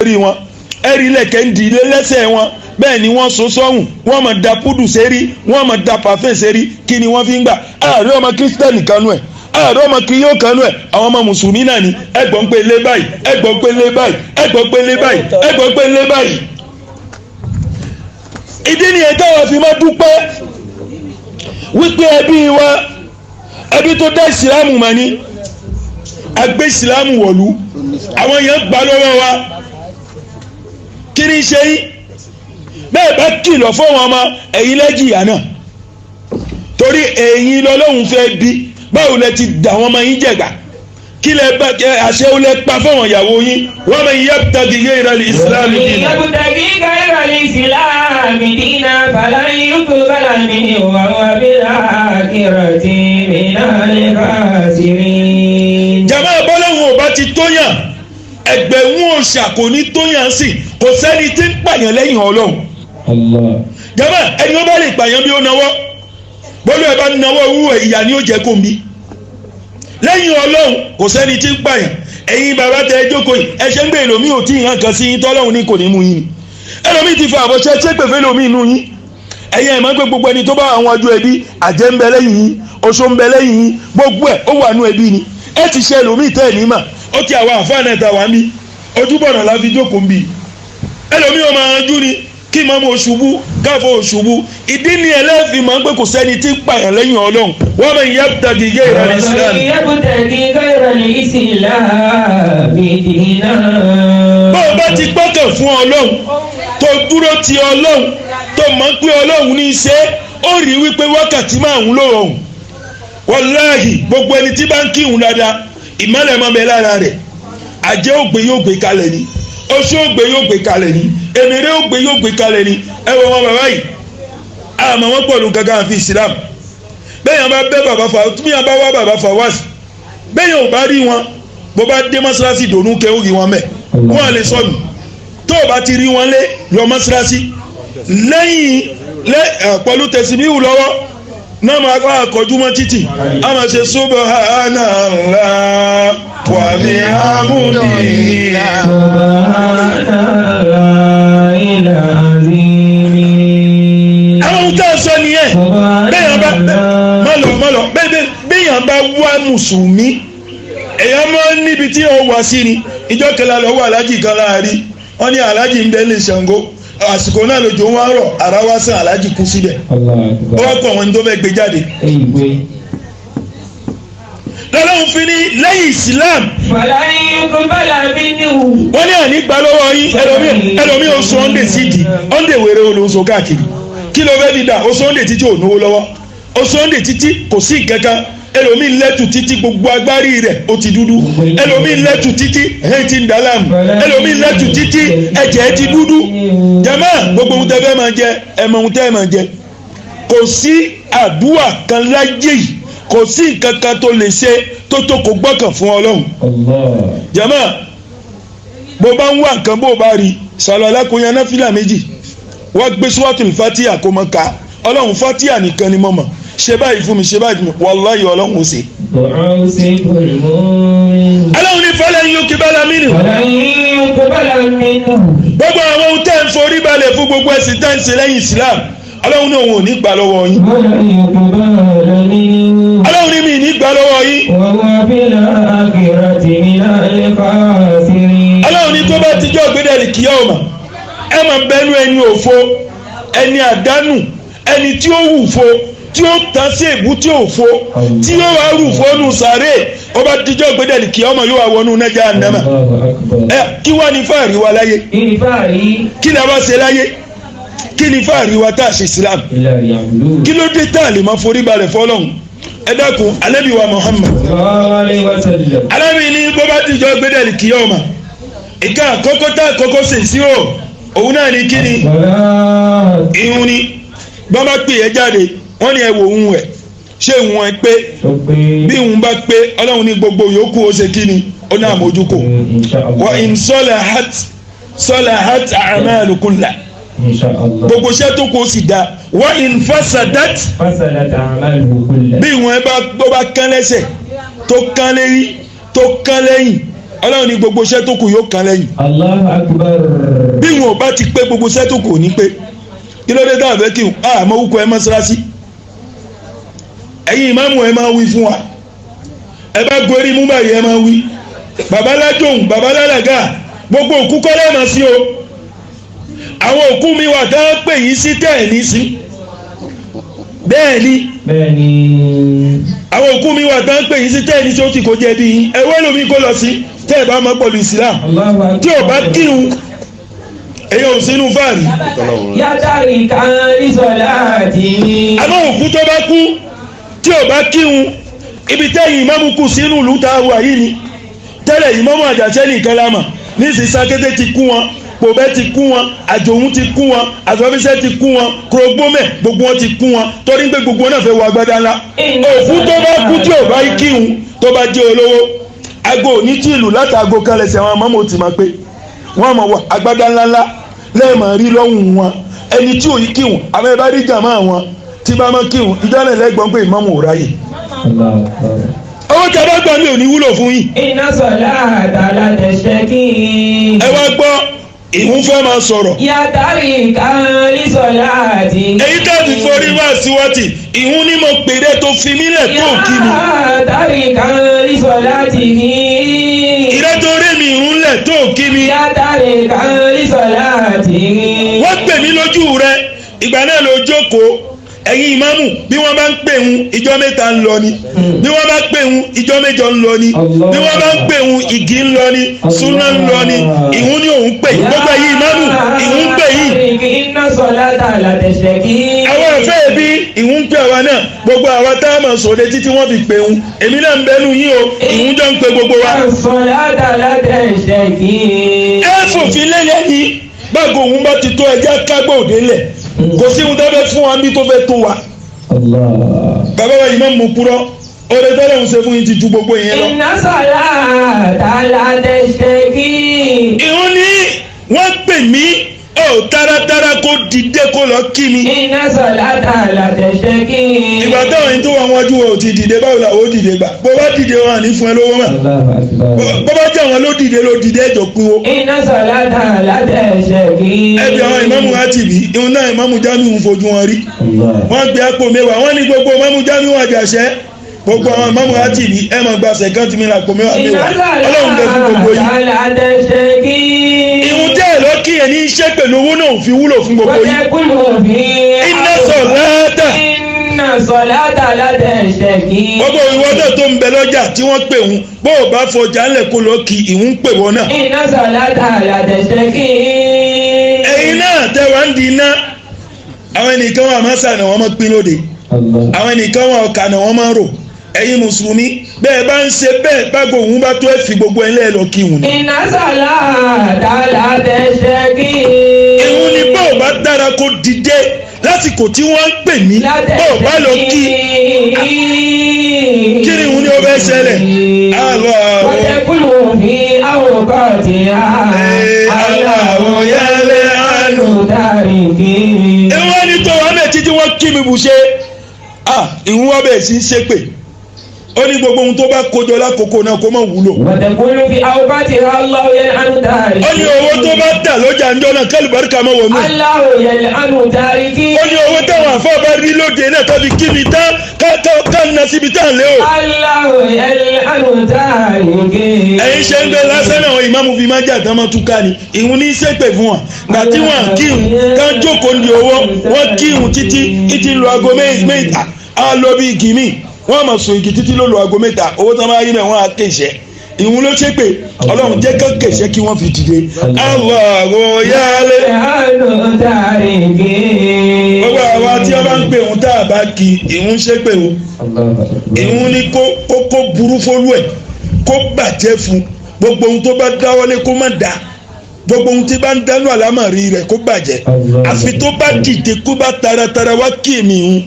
rí wọn ẹ̀rí lẹ̀kẹ́ ń di ilé lẹ́sẹ̀ wọn bẹ́ẹ̀ ni wọ́n so sọ́hùn wọ́n máa da púdù sérí wọ́n máa da pàfẹ́ sérí kí ni wọ́n fi ń gbà ààrẹ ọmọ kírísítẹ́nì kanú ẹ̀ ààrẹ ọmọ kiri yóò kanú ẹ̀ àwọn ọmọ mùsùlùmí náà ni ẹgbọ́n pé lé báyìí ẹgbọ́n pé lé báyìí ẹgbọ́n pé lé báyìí ẹgbọ́n pé lé báyìí. ìdí nìyẹn táwọn fi máa dúpẹ́ wípé ẹbí wa ẹbí tó dá ìsìlámù mà ní agbé ìsìlámù wọ̀lú àwọn èèyàn gbà lọ́wọ́ wa kí ni ṣe yín bẹ́ẹ̀ bá kìlọ̀ fún wọn ọmọ ẹ̀yin lẹ́jìyà náà torí ẹ̀yin lọ́lọ́hún fẹ́ bí báwo lẹ ti dà wọn ọmọ yín jẹ̀gbà kí lẹ bá àṣẹ ó lẹ pa fún àwọn ìyàwó yín wọ́n mọ̀ yabtaghi ghayra al-islami dina. yabtaghi ghayra al-islami dina falan yuqbala minhu wa huwa bil akhirati minal khasirin. jama bọ́lọ́hún ò bá ti tóyàn ẹgbẹ̀rún òòṣà kò ní tóyàn sí kò sẹ́ni tí ń pààyàn lẹ́yìn ọlọ́run. jama ẹni ó bá lè pààyàn bí ó náwó bọ́lú ẹ̀ bá náwó owó ìyá ni ó jẹ́ kó mi lẹ́yìn ọlọ́run kò sẹ́ni tí ń pààyàn ẹ̀yin bàbá tẹ ẹ jókòó yìí ẹ ṣe ń gbé èlòmí ò tí ìhàn kan sí yín tọ́lọ́run ní kò ní mú yín ẹlòmí ti fa àbọ̀ṣẹ́ ṣé pèfé lòmí inú yín ẹ̀yin ẹ̀ máa ń pẹ́ gbogbo ẹni tó bá àwọn ọjọ́ ẹbí àjẹ́ ń bẹ lẹ́yìn yín oṣó ń bẹ lẹ́yìn yín gbogbo ẹ̀ ó wà nú ẹbí ni ẹ ti ṣe èlòmí tẹ́ ẹ̀ ní mà ó ti àwọn àfáànà ẹ̀ta wà ń bí ojúbọ̀nà la fi jókòó ń bí ẹlòmí ò máa jú ni kí mọ́mú òṣùbù káfọ́ òṣùbù ìdí ni ẹlẹ́fìn máa ń pẹ́ kò sẹ́ni tí ń pààyàn lẹ́yìn ọlọ́run wọ́n máa ń yabtaghi ghayra al-islam. yabtaghi ghayra al-islam dina. bó o bá ti gbọ́kàn fún ọlọ́run tó dúró ti ọlọ́run tó mọ̀ pé ọlọ́run ní í ṣe ó rí wípé wákàtí márùn-ún ló rọrùn wàláhì gbogbo ẹni tí bá ń kírun dáadáa ìmọ̀lẹ̀ máa bẹ lára rẹ̀ àjẹ́ ògbé yóò gbé kalẹ̀ ni oṣù ògbé yóò gbé kalẹ̀ ni èmèrè ògbé yóò gbé kalẹ̀ ni ẹ wọ wọn bàbá yìí àmọ́ wọn pọ̀ lù gàgà àfi Islam bẹ́ẹ̀ yẹn bá bẹ́ bàbá fà tí yẹn bá wá bàbá fà wá sí bẹ́ẹ̀ yẹn ò bá rí wọn bó bá dé mọ́ṣáláṣí dònú kẹ́ ó rí wọn mẹ́ wọn à lè sọnù tó o bá ti rí wọn lé lọ mọ́ṣáláṣí lẹ́yìn pẹ̀lú tẹ̀síbíhù lọ́wọ́ náà máa kọ́ àkọ́júmọ́ títì a máa ṣe subhanallah wa bihamdihi àwọn ohun tá a sọ nìyẹn bẹ́ẹ̀yàn bá mọ́lọ̀ bẹ́ẹ̀yàn bá wá mùsùlùmí èèyàn máa ń níbi tí ó wá sí ni ìjọ kẹlẹ́ lọ́wọ́ alájì kan láàrin wọ́n ní alájì ń bẹ lè Ṣàngó àsìkò náà lójó wọn rọ ara wá sàn alájì kú síbẹ̀ ó wá pọ̀ wọn ní tó fẹ́ gbé jáde. lọ́lọ́run fi ní lẹ́yìn Islam wọ́n ní àní gbà lọ́wọ́ yín ẹlòmí oṣù ọ̀ndẹ̀ sídìí ọ̀ndẹ̀ wèrè olóṣù káàkiri kí ló fẹ́ bí dà oṣù ọ̀ndẹ̀ títí ò náwó lọ́wọ́ oṣù ọ̀ndẹ̀ títí kò sí kankan ẹlòmí lẹ́tù títí gbogbo agbárí rẹ̀ ó ti dúdú ẹlòmí lẹ́tù títí ẹ̀yìn ti ń dàlámù ẹlòmí lẹ́tù títí ẹ̀jẹ̀ ti dúdú jàmá gbogbo ohun tẹ́ fẹ́ máa jẹ ẹ̀mọ ohun tẹ́ máa jẹ kò sí àdúrà kan láyé yìí kò sí nǹkan kan tó lè ṣe tó kò gbọ́kàn fún Ọlọ́run jàmá bó bá ń wá nǹkan bó bá rí sàlọ̀ alákòóyán náfìlà méjì wọ́n gbé suratul Fatiha kó mọ́ ká Ọlọ́run Fatiha nìkan ni mo mọ̀ ṣe báyìí fún mi ṣe báyìí fún mi wàláyé Ọlọ́run ó ṣe. Ọlọ́run ní fọlẹ́ yín kí bala mí nù. gbogbo àwọn ohun tẹ́ ń forí balẹ̀ fún gbogbo ẹ̀sìn tẹ́ ń ṣe lẹ́yìn Islam Ọlọ́run ní òun ò ní gbà lọ́wọ́ yín. Ọlọ́run ní mi ní gbà lọ́wọ́ yín. Ọlọ́run ní tó bá ti jọ́ gbẹ́dẹ̀lì kí ọ̀ mà ẹ máa bẹnu ẹni òfo ẹni àdánù ẹni tí ó wù fo tí ó tán sí èbú tí ó fo tí ó wà rù fóònù sàárè ọba díjọ́ gbẹ́dẹ̀lì kí ọmọ yóò wà wọnú nájà ànámà kí wá ní fáàrí wa láyé kí ni a bá ṣe láyé kí ni fáàrí wa tá a ṣe Islam kí ló dé tá a lè máa forí balẹ̀ fọlọ́hún ẹ dákun Ànábì wa Muhammad Ànábì ní bó bá díjọ́ gbẹ́dẹ̀lì kí ọmọ ìka àkọ́kọ́ tá àkọ́kọ́ ṣe sí o òun náà ní kí ni irun ni bá bá pè é jáde wọ́n ní ẹ wò ń wẹ̀ ṣé ìwọ̀n ẹ pé bí ìwọ̀n bá pé Ọlọ́run ní gbogbo yòókù ó ṣe kí ni ó ní àmójúkò wa in salahat a'malu kullaha gbogbo iṣẹ́ tó kó sì dá wa in fasadat bí ìwọ̀n ẹ bá kán lẹ́sẹ̀ tó kán lérí tó kán lẹ́yìn ọlọ́run ní gbogbo iṣẹ́ tó kù yóò kàn lẹ́yìn. Allahu Akbar. bí wọn ò bá ti pé gbogbo iṣẹ́ tó kù ò ní pé kí ló dé dáhùn fẹ́ kí àmọ́ wúkọ ẹ mọ́ṣáláṣí ẹ̀yin ìmáàmù ẹ máa wí fún wa ẹ bá gorí mú báyìí ẹ máa wí babalájòhùn babalálàgà gbogbo òkú kọ́lẹ́ máa sí o àwọn òkú mi wà tá a pè yín sí tẹ̀ ní sí bẹ́ẹ̀ ni àwọn òkú mi wà tá a pè yín sí tẹ̀ ní sí ó ti kó jẹ́ bí yín ẹ wọ́n lómi kó lọ sí tẹ́ ẹ bá máa pọ̀lù Islam tí ò bá kírun èyí ò sínú fáàrí. Yàtàrí kan ìsọ̀láàtì. àmọ́ òkú tó bá kú tí ò bá kírun ibi tẹ́yìn ìmáàmù kù sínú ìlú tá a wà yìí ni tẹ́lẹ̀ ìmáàmù àjàṣẹ́ nìkan lámà níìsín Sákété ti kú wọn Pòbẹ́ ti kú wọn Àjòhún ti kú wọn Àsọfíṣẹ́ ti kú wọn Kúrógbómẹ̀ gbogbo wọn ti kú wọn torí pé gbogbo wọn náà fẹ́ wọ agbádá ńlá òkú tó bá kú tí ò bá kírun tó bá jẹ́ olówó ago ní tí ìlú látàgò kalẹ̀ sí àwọn mọ́mọ́ ti máa pé wọ́n mọ̀ wọ agbádá ńláńlá lẹ́ẹ̀mọ̀ rí lọ́hùn wọn ẹni tí ò yí kírun àmọ́ ẹ bá rí jàmáà wọn tí bá máa kírun ìjọ́lẹ̀ lẹ́gbọ̀n pé ìmáàmù ò ráyè owó tí a bá gbà mí ò ní wúlò fún yín. Iná sọ̀lá àtàlà tẹ̀sẹ̀ kí. ẹ wá gbọ́ ìhun fẹ́ máa sọ̀rọ̀. Yàtàrí kan ìsọ̀lá àti. èyí tó ti forí wá síwọ́tì ìhun ni mo pèrè tó fi mí lẹ̀ tó kí mi. Yàtàrí kan ìsọ̀lá àti ní. ìrẹ́ tó rí mi ìhun lẹ̀ tó kí mi. Yàtàrí kan ìsọ̀lá àti ní. wọ́n pè mí lójú rẹ ìgbà náà ló jókòó ẹ̀yin ìmáàmù bí wọ́n bá ń pè ń ìjọ mẹ́ta ń lọ ni bí wọ́n bá pè ń ìjọ mẹ́jọ ń lọ ni bí wọ́n bá ń pè ń igi ń lọ ni súná ń lọ ni ìhun ni òun pè gbogbo ẹ̀yin ìmáàmù ìhun pè yìí. Iná sọ̀lá àtàlà tẹ̀sẹ̀ kí. àwọn ọ̀fẹ́ bí ìhun pè àwa náà gbogbo àwa tá a mọ̀ sọ̀dẹ̀ títí wọ́n fi pè ń èmi náà ń bẹnu yín o ìhun jọ ń pe gbogbo wa. Sọ̀lá àtàlà tẹ̀sẹ̀ kí. ẹ fòfin lẹ́yìn ni báàgò òun bá ti tó ẹjẹ́ kágbó òde lẹ̀ kò sí ohun tó fẹ́ fún wa bí tó fẹ́ tó wa. bàbá wa yìí máa ń mú kúrọ́ oore tẹ́lẹ̀ ń ṣe fún yín ti ju gbogbo yẹn lọ. Iná sọ̀lá àtàlà tẹ̀sẹ̀ kí. ìhun ni wọ́n pè mí ó taratara kó dìde kó lọ kí mi. Iná sọ̀lá àtàlà tẹ̀sẹ̀ kí. ìgbà táwọn yìí tó wà wájú wọn ò ti dìde báwo la ó dìde gbà bó bá dìde wọn àní fún ẹ lówó mà bó bá jẹ́ àwọn ló dìde ẹjọ́ pín wo. Iná sọ̀lá àtàlà tẹ̀sẹ̀ kí. ẹbí àwọn ìmáàmù Àtìbí ìhun náà ìmáàmù Jamiu ń fojú wọn rí wọ́n gbé àpò mẹ́wàá wọ́n ní gbogbo ìmáàmù Jamiu Àjàṣẹ́ gbogbo àwọn ìmáàmù Àtìbí ẹ máa gba sẹ̀kántì mi àpò mẹ́wàá ọlọ́run bẹ fún gbogbo yìí. ìhun tẹ́ ẹ̀ lọ kí ẹ ní iṣẹ́ pẹ̀lú owó náà fi wúlò fún gbogbo yìí. Iná sọ̀láàtà. Iná sọ̀láàtà látẹ̀sẹ̀ kí. gbogbo ìwọ náà tó ń bẹ lọ́jà tí wọ́n pè ń bó o bá fọjà ńlẹ̀ kó lọ kí ìhun pè wọ́n náà. Iná sọ̀láàtà látẹ̀sẹ̀ kí. ẹ̀yin náà tẹ́ wá ń di iná àwọn ẹnìkan wà máa sànà wọ́n máa pín lóde àwọn ẹnìkan wà ọ̀kà náà wọ́n máa rò ẹ̀yin mùsùlùmí bẹ́ẹ̀ bá ń ṣe bẹ́ẹ̀ bágo òun bá tó ẹ̀ fi gbogbo ẹ̀ lẹ́ẹ̀ lọ kí ìhun ni. Iná sọ̀láàtà látẹ̀sẹ̀ kí. ìhun ni bó o bá dára kó dìde lásìkò tí wọ́n ń pè mí bó o bá lọ kí kí ni ìhun ni ó fẹ́ ṣẹlẹ̀. Wàtẹ́kùlù fi àwòkọ́ ti há. Aláwọ̀ yẹlẹ̀ àlùdarí kí. ìwọ́n ní tó wọ́n bẹ̀ títí wọ́n kí mi bù ṣe ìhun wọ́n bẹ̀ sí ṣépè ó ní gbogbo ohun tó bá kójọ lákòókò náà kó má wúlò. Wàtẹ́kùlù fi àwòkọ́ ti há. Aláwọ̀ yẹlẹ̀ àlùdarí kí. ó ní owó tó bá tà lọ́jà ń jọ́nà kálùbáríkà máa wọ̀ mí. Aláwọ̀ yẹlẹ̀ àlùdarí kí. ó ní owó táwọn àfọ́ bá rí lóde náà tó fi kí mi tán ká na síbi tá à ń lé o. Aláwọ̀ yẹlẹ̀ àlùdarí kí. ẹ̀yin ṣe ń gbé lásán náà àwọn ìmáàmù fi máa jà tán máa túká ni ìhun ní ṣépè fún wa gbà tí wọ́n kírun ká jókòó ní owó wọ́n kírun títí lu aago mẹ́ta á lọ bí igi mi wọ́n máa sùn igi títí ló lu aago mẹ́ta owó tán máa rí mẹ́ wọ́n á kéṣẹ́ ìhun ló ṣépè ọlọ́run jẹ́ ká kéṣẹ́ kí wọ́n fi dìde. Allahu yálé. Àlùdarí kí. gbogbo àwa tí wọ́n bá ń pè òun tá a bá kí ìhun ṣépè o ìhun ní kó burú fólú ẹ̀ kó bàjẹ́ fún gbogbo ohun tó bá dáwọ́lé kó má dá gbogbo ohun tí bá ń dánú àlámọ̀rí rẹ̀ kó bàjẹ́ àfi tó bá dìde kó bá taratara wá kí èmi ìhun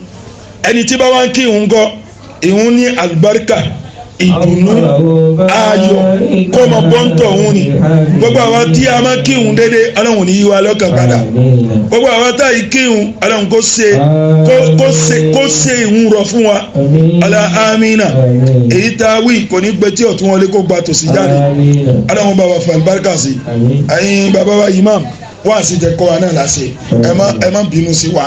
ẹni tí bá wá ń kí ìhun gọ ìhun ní àlùbáríkà ìdùnnú ayọ̀ kó mọ bọ́ńtọ̀ òun ni gbogbo àwọn tí a máa kírun dédé ọlọ́run ní yíwa lọ́kàn padà gbogbo àwọn tá yìí kírun ọlọ́run kó ṣe ìhun rọ̀ fún wa ọlá amínà èyí tá a wí kò ní gbé tí ọ̀tún wọlé kó gba tòsí jáde ọlọ́run bá wa fún àlùbáríkà sí ẹ̀yin bàbá wa imam wá sí jẹ́ kọ́ wa náà láṣẹ ẹ má bínú sí wa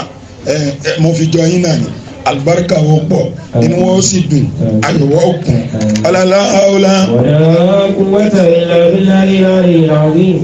mo fi jọ yín náà ni alibarika wo pọ̀ inú wọn sì dùn ayọwọ kún alala awla. wala quwwata illa billahi al-aliyyil azim.